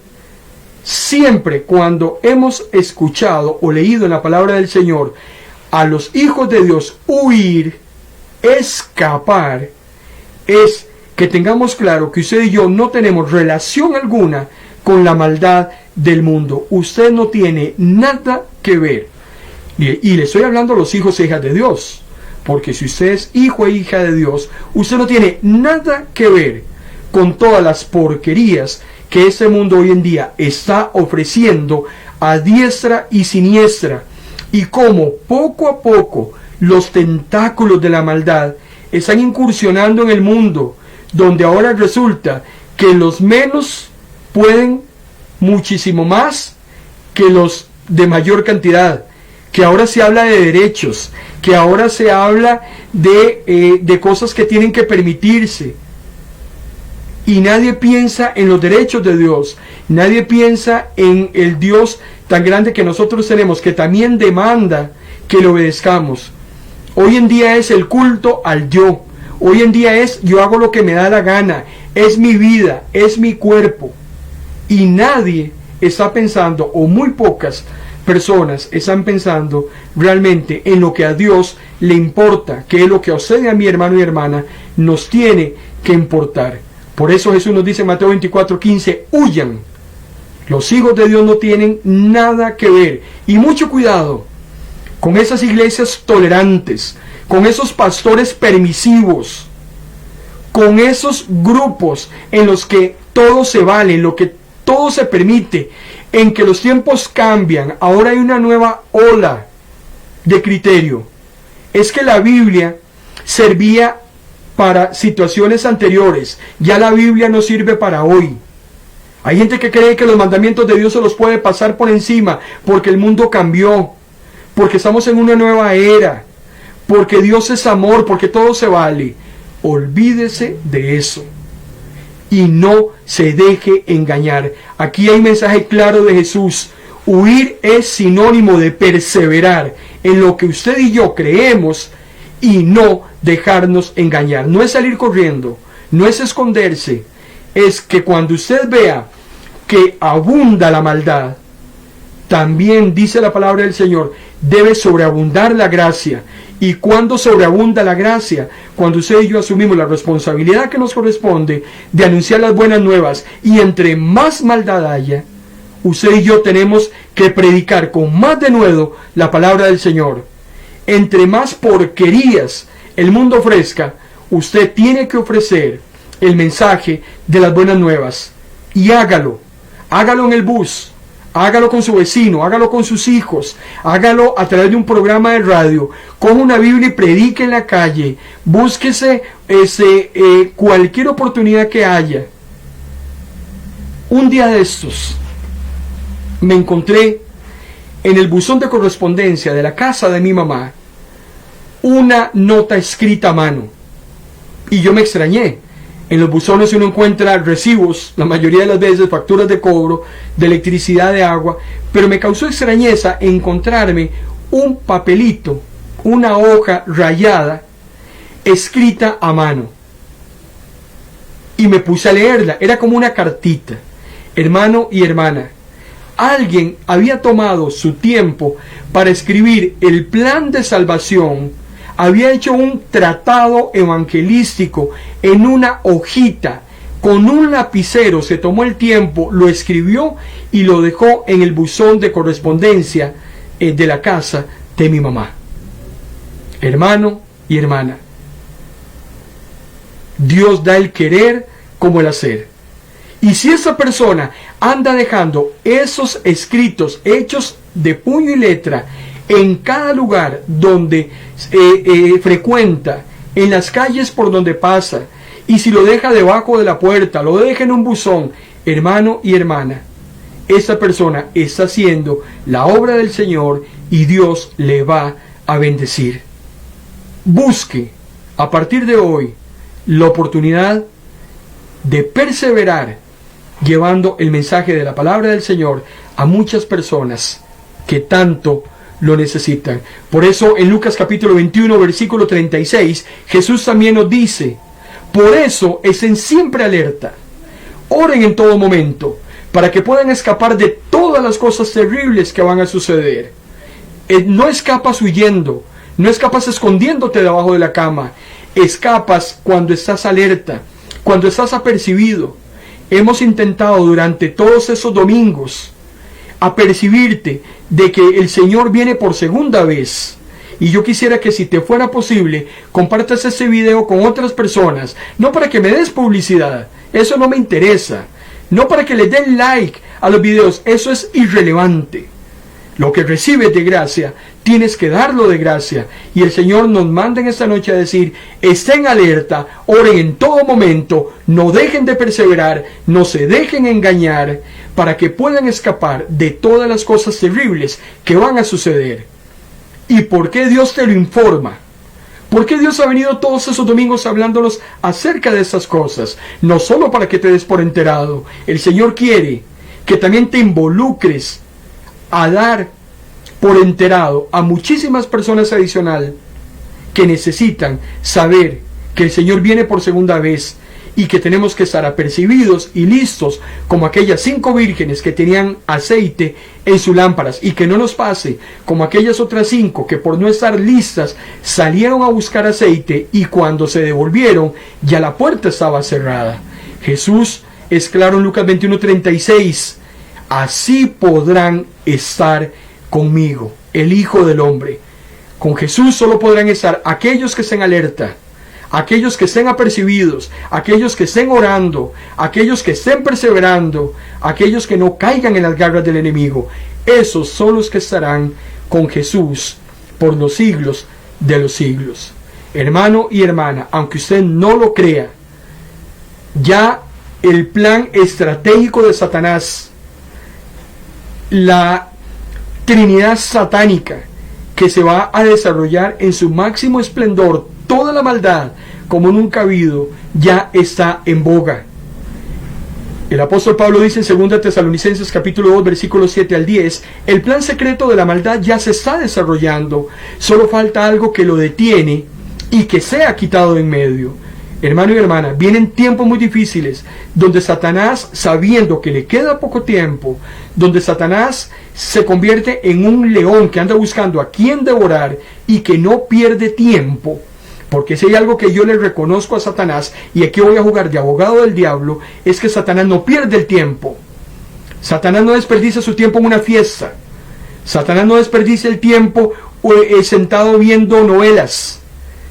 Siempre cuando hemos escuchado o leído en la palabra del Señor a los hijos de Dios huir, escapar, es que tengamos claro que usted y yo no tenemos relación alguna con la maldad del mundo. Usted no tiene nada que ver. Y le estoy hablando a los hijos e hijas de Dios, porque si usted es hijo e hija de Dios, usted no tiene nada que ver con todas las porquerías que este mundo hoy en día está ofreciendo a diestra y siniestra, y cómo poco a poco los tentáculos de la maldad están incursionando en el mundo, donde ahora resulta que los menos pueden muchísimo más que los de mayor cantidad, que ahora se habla de derechos, que ahora se habla de cosas que tienen que permitirse, y nadie piensa en los derechos de Dios, nadie piensa en el Dios tan grande que nosotros tenemos, que también demanda que le obedezcamos. Hoy en día es el culto al yo, hoy en día es yo hago lo que me da la gana, es mi vida, es mi cuerpo, y nadie está pensando, o muy pocas personas están pensando realmente en lo que a Dios le importa, que es lo que a usted y a mi hermano y hermana nos tiene que importar. Por eso Jesús nos dice en Mateo 24:15, huyan. Los hijos de Dios no tienen nada que ver. Y mucho cuidado con esas iglesias tolerantes, con esos pastores permisivos, con esos grupos en los que todo se vale, en lo que todo se permite, en que los tiempos cambian. Ahora hay una nueva ola de criterio. Es que la Biblia servía para situaciones anteriores, ya la Biblia no sirve para hoy. Hay gente que cree que los mandamientos de Dios se los puede pasar por encima, porque el mundo cambió, porque estamos en una nueva era, porque Dios es amor, porque todo se vale. Olvídese de eso. y no se deje engañar. Aquí hay un mensaje claro de Jesús. Huir es sinónimo de perseverar en lo que usted y yo creemos y no dejarnos engañar. No es salir corriendo, no es esconderse, es que cuando usted vea que abunda la maldad, también dice la palabra del Señor, debe sobreabundar la gracia. Y cuando sobreabunda la gracia, cuando usted y yo asumimos la responsabilidad que nos corresponde de anunciar las buenas nuevas, y entre más maldad haya, usted y yo tenemos que predicar con más denuedo la palabra del Señor. Entre más porquerías el mundo ofrezca, usted tiene que ofrecer el mensaje de las buenas nuevas. Y hágalo en el bus, hágalo con su vecino, hágalo con sus hijos, hágalo a través de un programa de radio, coja una Biblia y predique en la calle, búsquese cualquier oportunidad que haya. Un día de estos me encontré en el buzón de correspondencia de la casa de mi mamá una nota escrita a mano, y yo me extrañé. En los buzones uno encuentra recibos, la mayoría de las veces facturas de cobro, de electricidad, de agua, pero me causó extrañeza encontrarme un papelito, una hoja rayada, escrita a mano. Y me puse a leerla, era como una cartita. Hermano y hermana, alguien había tomado su tiempo para escribir el plan de salvación, había hecho un tratado evangelístico en una hojita, con un lapicero, se tomó el tiempo, lo escribió y lo dejó en el buzón de correspondencia de la casa de mi mamá. Hermano y hermana, Dios da el querer como el hacer. Y si esa persona anda dejando esos escritos hechos de puño y letra en cada lugar donde frecuenta, en las calles por donde pasa, y si lo deja debajo de la puerta, lo deja en un buzón, hermano y hermana, esa persona está haciendo la obra del Señor y Dios le va a bendecir. Busque a partir de hoy la oportunidad de perseverar llevando el mensaje de la palabra del Señor a muchas personas que tanto lo necesitan. Por eso en Lucas capítulo 21 versículo 36 Jesús también nos dice: por eso estén siempre alerta, oren en todo momento, para que puedan escapar de todas las cosas terribles que van a suceder. No escapas huyendo, no escapas escondiéndote debajo de la cama, escapas cuando estás alerta, cuando estás apercibido. Hemos intentado durante todos esos domingos apercibirte de que el Señor viene por segunda vez. Y yo quisiera que, si te fuera posible, compartas este video con otras personas, no para que me des publicidad, eso no me interesa, no para que le den like a los videos, eso es irrelevante. Lo que recibes de gracia, tienes que darlo de gracia. Y el Señor nos manda en esta noche a decir: estén alerta, oren en todo momento, no dejen de perseverar, no se dejen engañar, para que puedan escapar de todas las cosas terribles que van a suceder. ¿Y por qué Dios te lo informa? ¿Por qué Dios ha venido todos esos domingos hablándonos acerca de esas cosas? No solo para que te des por enterado. El Señor quiere que también te involucres a dar por enterado a muchísimas personas adicional que necesitan saber que el Señor viene por segunda vez, y que tenemos que estar apercibidos y listos como aquellas 5 vírgenes que tenían aceite en sus lámparas, y que no nos pase como aquellas otras 5 que por no estar listas salieron a buscar aceite, y cuando se devolvieron ya la puerta estaba cerrada. Jesús es claro en Lucas 21:36: así podrán estar conmigo, el Hijo del Hombre. Con Jesús solo podrán estar aquellos que estén alerta, aquellos que estén apercibidos, aquellos que estén orando, aquellos que estén perseverando, aquellos que no caigan en las garras del enemigo. Esos son los que estarán con Jesús por los siglos de los siglos. Hermano y hermana, aunque usted no lo crea, ya el plan estratégico de Satanás, la Trinidad satánica que se va a desarrollar en su máximo esplendor, toda la maldad como nunca ha habido, ya está en boga. El apóstol Pablo dice en 2 Tesalonicenses capítulo 2 versículos 7 al 10, el plan secreto de la maldad ya se está desarrollando, solo falta algo que lo detiene y que sea quitado de en medio. Hermano y hermana, vienen tiempos muy difíciles, donde Satanás, sabiendo que le queda poco tiempo, donde Satanás se convierte en un león que anda buscando a quien devorar y que no pierde tiempo. Porque si hay algo que yo le reconozco a Satanás, y aquí voy a jugar de abogado del diablo, es que Satanás no pierde el tiempo. Satanás no desperdicia su tiempo en una fiesta. Satanás no desperdicia el tiempo sentado viendo novelas.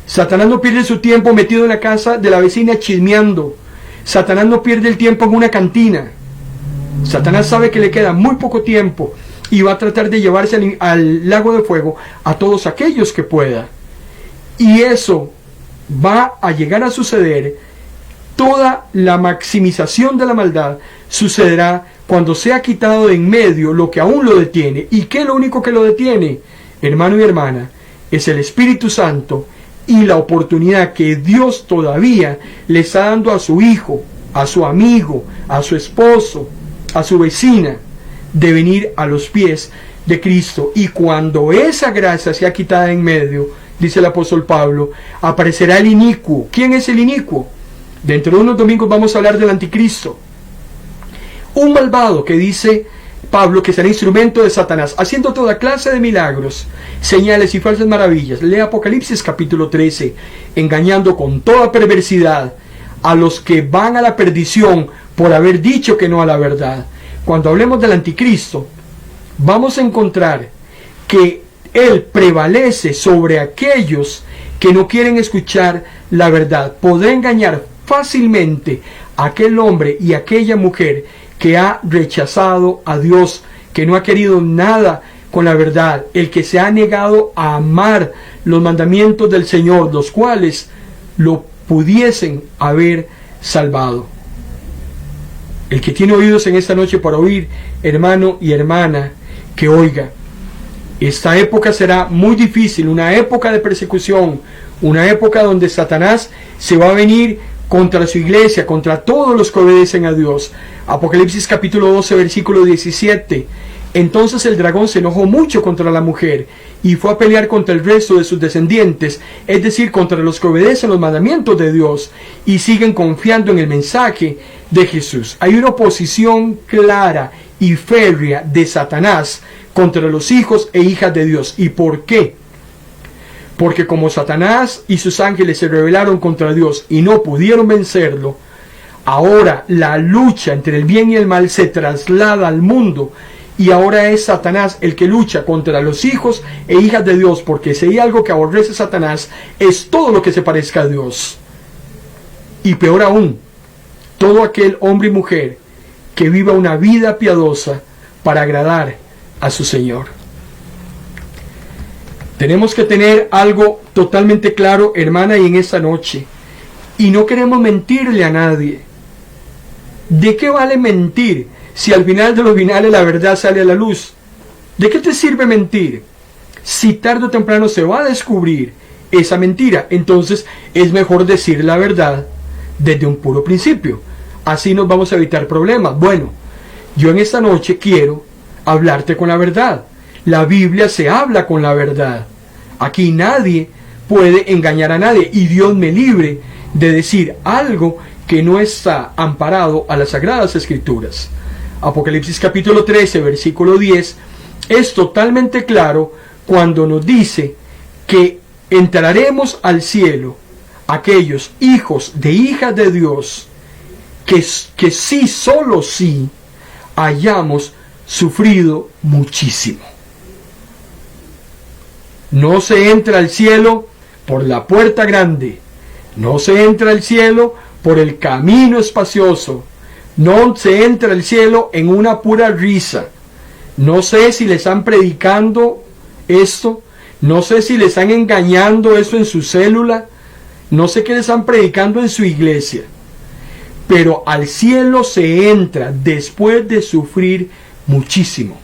Satanás no pierde su tiempo metido en la casa de la vecina chismeando. Satanás no pierde el tiempo en una cantina. Satanás sabe que le queda muy poco tiempo y va a tratar de llevarse al lago de fuego a todos aquellos que pueda. Y eso va a llegar a suceder. Toda la maximización de la maldad sucederá cuando sea quitado de en medio lo que aún lo detiene. ¿Y qué es lo único que lo detiene, hermano y hermana? Es el Espíritu Santo y la oportunidad que Dios todavía le está dando a su hijo, a su amigo, a su esposo, a su vecina, de venir a los pies de Cristo. Y cuando esa gracia sea quitada en medio, dice el apóstol Pablo, aparecerá el inicuo. ¿Quién es el inicuo? Dentro de unos domingos vamos a hablar del anticristo. Un malvado que dice Pablo que será instrumento de Satanás, haciendo toda clase de milagros, señales y falsas maravillas. Lee Apocalipsis capítulo 13, engañando con toda perversidad a los que van a la perdición por haber dicho que no a la verdad. Cuando hablemos del anticristo, vamos a encontrar que él prevalece sobre aquellos que no quieren escuchar la verdad. Podrá engañar fácilmente a aquel hombre y aquella mujer que ha rechazado a Dios, que no ha querido nada con la verdad, el que se ha negado a amar los mandamientos del Señor, los cuales lo pudiesen haber salvado. El que tiene oídos en esta noche para oír, hermano y hermana, que oiga. Esta época será muy difícil, una época de persecución, una época donde Satanás se va a venir contra su iglesia, contra todos los que obedecen a Dios. Apocalipsis capítulo 12, versículo 17. Entonces el dragón se enojó mucho contra la mujer y fue a pelear contra el resto de sus descendientes, es decir, contra los que obedecen los mandamientos de Dios y siguen confiando en el mensaje de Jesús. Hay una oposición clara y férrea de Satanás contra los hijos e hijas de Dios. ¿Y por qué? Porque como Satanás y sus ángeles se rebelaron contra Dios y no pudieron vencerlo, ahora la lucha entre el bien y el mal se traslada al mundo. Y ahora es Satanás el que lucha contra los hijos e hijas de Dios, porque si hay algo que aborrece Satanás, es todo lo que se parezca a Dios. Y peor aún, todo aquel hombre y mujer que viva una vida piadosa para agradar a su Señor. Tenemos que tener algo totalmente claro, hermana, y en esta noche. Y no queremos mentirle a nadie. ¿De qué vale mentir si al final de los finales la verdad sale a la luz? ¿De qué te sirve mentir? Si tarde o temprano se va a descubrir esa mentira, entonces es mejor decir la verdad desde un puro principio. Así nos vamos a evitar problemas. Bueno, yo en esta noche quiero hablarte con la verdad. La Biblia se habla con la verdad. Aquí nadie puede engañar a nadie, y Dios me libre de decir algo que no está amparado a las Sagradas Escrituras. Apocalipsis capítulo 13, versículo 10, es totalmente claro cuando nos dice que entraremos al cielo aquellos hijos de hijas de Dios que sí, solo sí, hayamos sufrido muchísimo. No se entra al cielo por la puerta grande, no se entra al cielo por el camino espacioso, no se entra al cielo en una pura risa. No sé si le están predicando esto, no sé si le están engañando eso en su célula, no sé qué le están predicando en su iglesia, pero al cielo se entra después de sufrir muchísimo.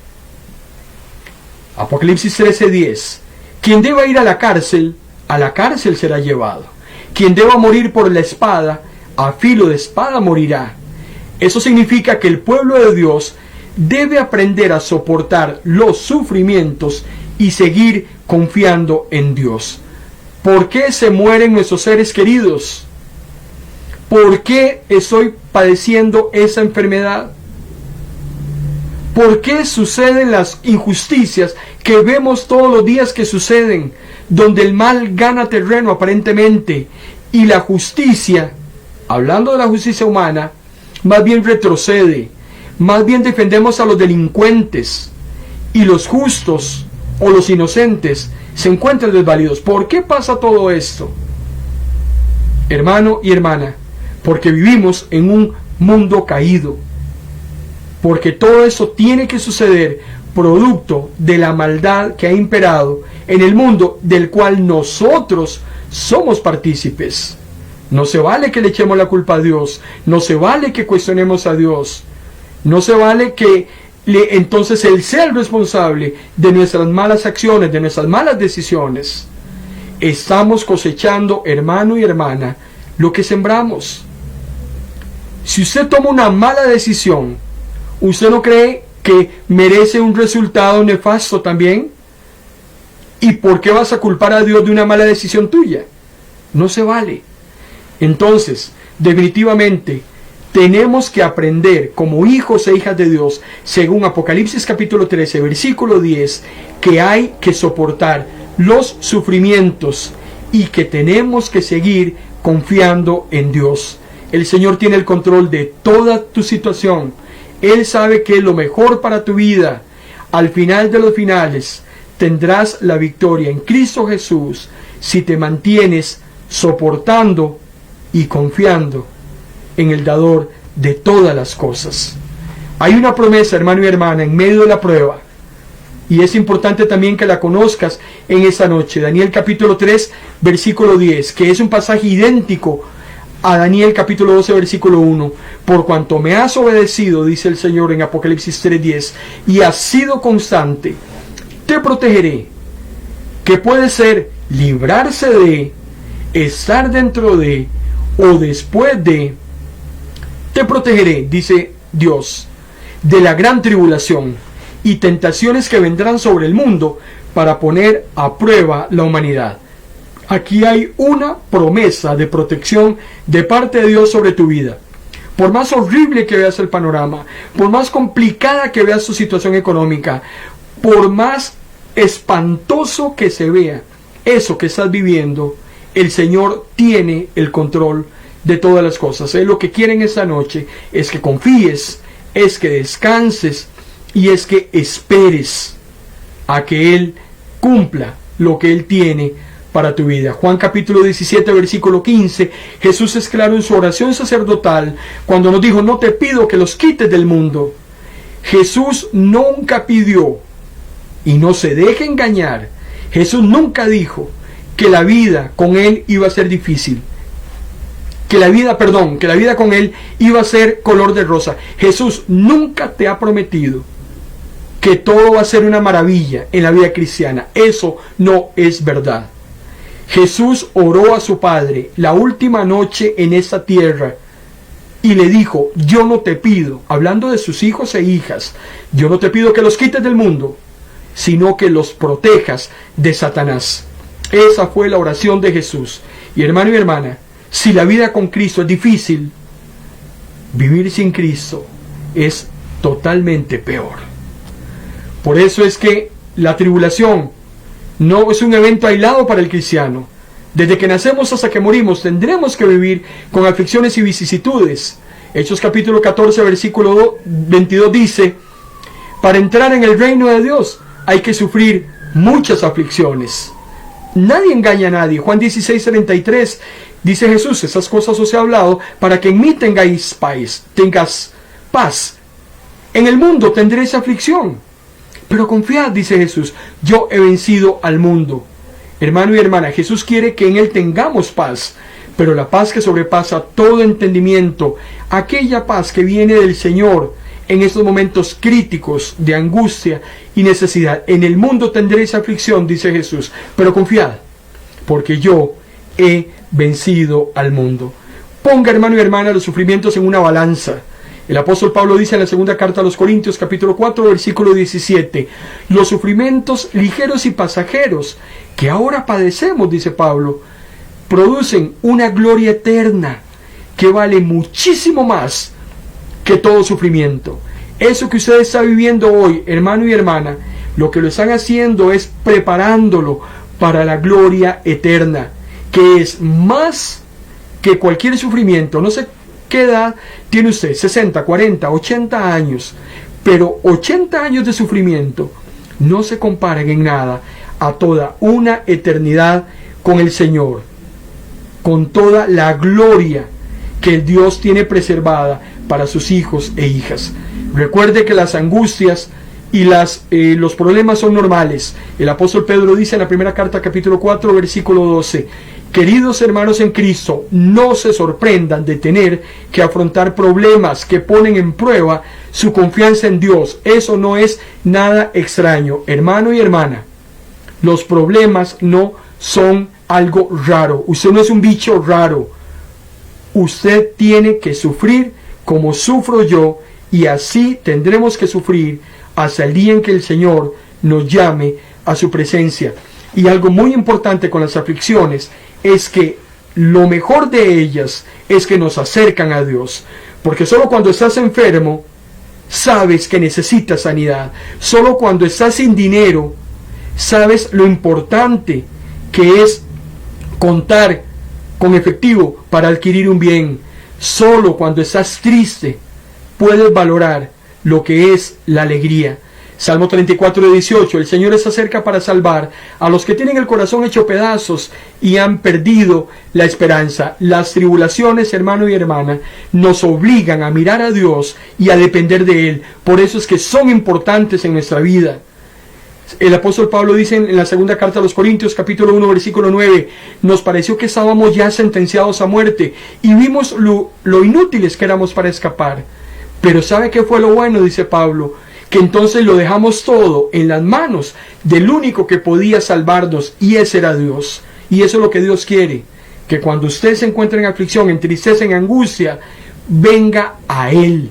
Apocalipsis 13:10. Quien deba ir a la cárcel será llevado. Quien deba morir por la espada, a filo de espada morirá. Eso significa que el pueblo de Dios debe aprender a soportar los sufrimientos y seguir confiando en Dios. ¿Por qué se mueren nuestros seres queridos? ¿Por qué estoy padeciendo esa enfermedad? ¿Por qué suceden las injusticias que vemos todos los días que suceden, donde el mal gana terreno aparentemente y la justicia, hablando de la justicia humana, más bien retrocede? Más bien defendemos a los delincuentes y los justos o los inocentes se encuentran desvalidos. ¿Por qué pasa todo esto? Hermano y hermana, porque vivimos en un mundo caído. Porque todo eso tiene que suceder producto de la maldad que ha imperado en el mundo del cual nosotros somos partícipes. No se vale que le echemos la culpa a Dios, no se vale que cuestionemos a Dios, no se vale que entonces Él sea el responsable de nuestras malas acciones, de nuestras malas decisiones. Estamos cosechando, hermano y hermana, lo que sembramos. Si usted toma una mala decisión, ¿usted no cree que merece un resultado nefasto también? ¿Y por qué vas a culpar a Dios de una mala decisión tuya? No se vale. Entonces, definitivamente, tenemos que aprender como hijos e hijas de Dios, según Apocalipsis capítulo 13, versículo 10, que hay que soportar los sufrimientos y que tenemos que seguir confiando en Dios. El Señor tiene el control de toda tu situación. Él sabe que es lo mejor para tu vida. Al final de los finales, tendrás la victoria en Cristo Jesús si te mantienes soportando y confiando en el dador de todas las cosas. Hay una promesa, hermano y hermana, en medio de la prueba, y es importante también que la conozcas en esta noche. Daniel capítulo 3, versículo 10, que es un pasaje idéntico a Daniel capítulo 12, versículo 1. Por cuanto me has obedecido, dice el Señor en Apocalipsis 3:10, y has sido constante, te protegeré. Que puede ser librarse de, estar dentro de, o después de. Te protegeré, dice Dios, de la gran tribulación y tentaciones que vendrán sobre el mundo para poner a prueba la humanidad. Aquí hay una promesa de protección de parte de Dios sobre tu vida. Por más horrible que veas el panorama, por más complicada que veas tu situación económica, por más espantoso que se vea eso que estás viviendo, el Señor tiene el control de todas las cosas. Él lo que quiere en esta noche es que confíes, es que descanses y es que esperes a que Él cumpla lo que Él tiene para tu vida. Juan capítulo 17, versículo 15, Jesús es claro en su oración sacerdotal cuando nos dijo: no te pido que los quites del mundo. Jesús nunca pidió, y no se deje engañar, Jesús nunca dijo que la vida con Él iba a ser difícil, que la vida con Él iba a ser color de rosa. Jesús nunca te ha prometido que todo va a ser una maravilla en la vida cristiana. Eso no es verdad. Jesús oró a su Padre la última noche en esta tierra y le dijo: yo no te pido, hablando de sus hijos e hijas, yo no te pido que los quites del mundo, sino que los protejas de Satanás. Esa fue la oración de Jesús. Y hermano y hermana, si la vida con Cristo es difícil, vivir sin Cristo es totalmente peor. Por eso es que la tribulación no es un evento aislado para el cristiano. Desde que nacemos hasta que morimos tendremos que vivir con aflicciones y vicisitudes. Hechos capítulo 14, versículo 22 dice: para entrar en el reino de Dios hay que sufrir muchas aflicciones. Nadie engaña a nadie. Juan 16, 33 dice Jesús: esas cosas os he hablado para que en mí tengas paz. En el mundo tendréis aflicción, pero confiad, dice Jesús, yo he vencido al mundo. Hermano y hermana, Jesús quiere que en Él tengamos paz, pero la paz que sobrepasa todo entendimiento, aquella paz que viene del Señor en estos momentos críticos de angustia y necesidad. En el mundo tendréis aflicción, dice Jesús, pero confiad, porque yo he vencido al mundo. Ponga, hermano y hermana, los sufrimientos en una balanza El apóstol Pablo dice en la segunda carta a los Corintios, capítulo 4, versículo 17, los sufrimientos ligeros y pasajeros que ahora padecemos, dice Pablo, producen una gloria eterna que vale muchísimo más que todo sufrimiento. Eso que usted está viviendo hoy, hermano y hermana, lo que lo están haciendo es preparándolo para la gloria eterna, que es más que cualquier sufrimiento. No sé qué edad tiene usted, 60, 40, 80 años, pero 80 años de sufrimiento no se comparan en nada a toda una eternidad con el Señor, con toda la gloria que Dios tiene preservada para sus hijos e hijas. Recuerde que las angustias y los problemas son normales. El apóstol Pedro dice en la primera carta, capítulo 4, versículo 12, queridos hermanos en Cristo, no se sorprendan de tener que afrontar problemas que ponen en prueba su confianza en Dios. Eso no es nada extraño, hermano y hermana. Los problemas no son algo raro. Usted no es un bicho raro. Usted tiene que sufrir como sufro yo, y así tendremos que sufrir hasta el día en que el Señor nos llame a su presencia. Y algo muy importante con las aflicciones es que lo mejor de ellas es que nos acercan a Dios. Porque solo cuando estás enfermo, sabes que necesitas sanidad. Solo cuando estás sin dinero, sabes lo importante que es contar con efectivo para adquirir un bien. Solo cuando estás triste, puedes valorar lo que es la alegría. Salmo 34, 18, el Señor está cerca para salvar a los que tienen el corazón hecho pedazos y han perdido la esperanza. Las tribulaciones, hermano y hermana, nos obligan a mirar a Dios y a depender de Él. Por eso es que son importantes en nuestra vida. El apóstol Pablo dice en la segunda carta a los Corintios, capítulo 1, versículo 9, nos pareció que estábamos ya sentenciados a muerte y vimos lo inútiles que éramos para escapar. Pero ¿sabe qué fue lo bueno? Dice Pablo, que entonces lo dejamos todo en las manos del único que podía salvarnos, y ese era Dios. Y eso es lo que Dios quiere, que cuando usted se encuentre en aflicción, en tristeza, en angustia, venga a Él,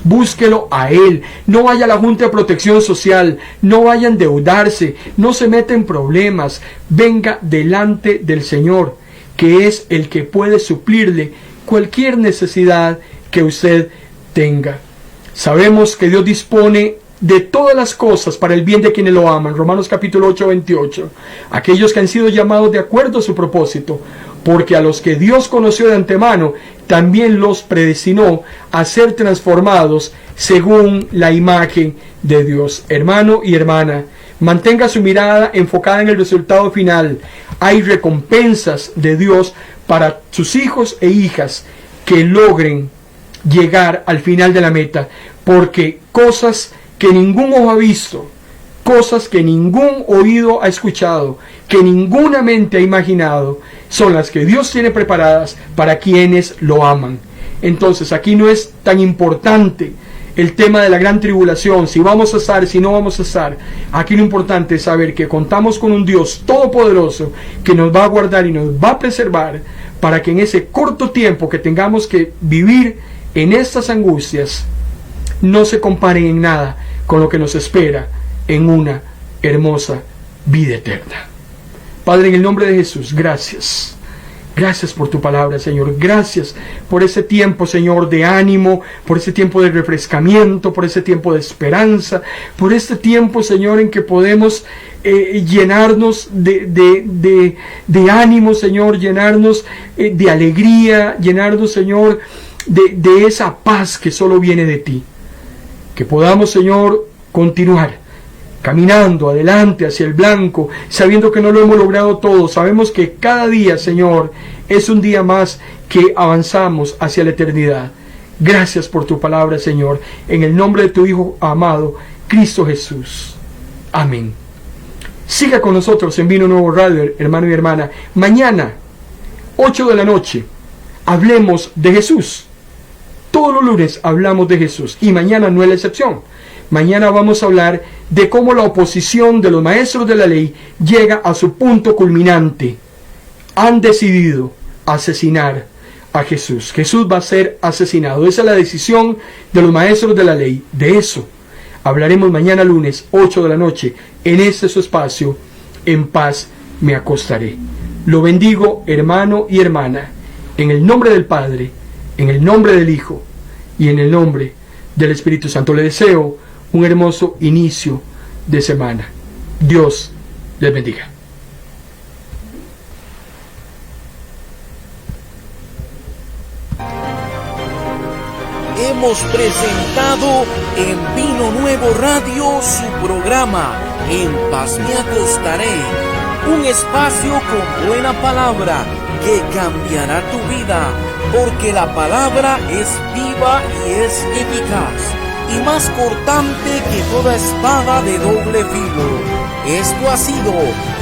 búsquelo a Él. No vaya a la Junta de Protección Social, no vaya a endeudarse, no se meta en problemas, venga delante del Señor, que es el que puede suplirle cualquier necesidad que usted tenga. Sabemos que Dios dispone de todas las cosas para el bien de quienes lo aman. Romanos capítulo 8, 28. Aquellos que han sido llamados de acuerdo a su propósito, porque a los que Dios conoció de antemano, también los predestinó a ser transformados según la imagen de Dios. Hermano y hermana, mantenga su mirada enfocada en el resultado final. Hay recompensas de Dios para sus hijos e hijas que logren llegar al final de la meta, porque cosas que ningún ojo ha visto, cosas que ningún oído ha escuchado, que ninguna mente ha imaginado, son las que Dios tiene preparadas para quienes lo aman. Entonces aquí no es tan importante el tema de la gran tribulación, si vamos a estar, si no vamos a estar. Aquí lo importante es saber que contamos con un Dios todopoderoso que nos va a guardar y nos va a preservar, para que en ese corto tiempo que tengamos que vivir en estas angustias, no se comparen en nada con lo que nos espera en una hermosa vida eterna. Padre, en el nombre de Jesús, gracias. Gracias por tu palabra, Señor. Gracias por ese tiempo, Señor, de ánimo, por ese tiempo de refrescamiento, por ese tiempo de esperanza, por este tiempo, Señor, en que podemos llenarnos de ánimo, Señor, llenarnos de alegría, llenarnos, Señor, de esa paz que solo viene de ti. Que podamos, Señor, continuar caminando adelante hacia el blanco, sabiendo que no lo hemos logrado todo. Sabemos que cada día, Señor, es un día más que avanzamos hacia la eternidad. Gracias por tu palabra, Señor, en el nombre de tu Hijo amado, Cristo Jesús. Amén. Siga con nosotros en Vino Nuevo Radio, hermano y hermana. Mañana, 8 de la noche, hablemos de Jesús. Todos los lunes hablamos de Jesús y mañana no es la excepción. Mañana vamos a hablar de cómo la oposición de los maestros de la ley llega a su punto culminante. Han decidido asesinar a Jesús. Jesús va a ser asesinado. Esa es la decisión de los maestros de la ley. De eso hablaremos mañana lunes, 8 de la noche, en este su espacio, En Paz Me Acostaré. Lo bendigo, hermano y hermana, en el nombre del Padre, en el nombre del Hijo y en el nombre del Espíritu Santo. Le deseo un hermoso inicio de semana. Dios les bendiga. Hemos presentado en Vino Nuevo Radio su programa En Paz Me Acostaré, un espacio con buena palabra que cambiará tu vida, porque la palabra es viva y es eficaz, y más cortante que toda espada de doble filo. Esto ha sido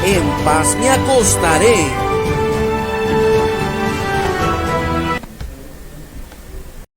En Paz Me Acostaré.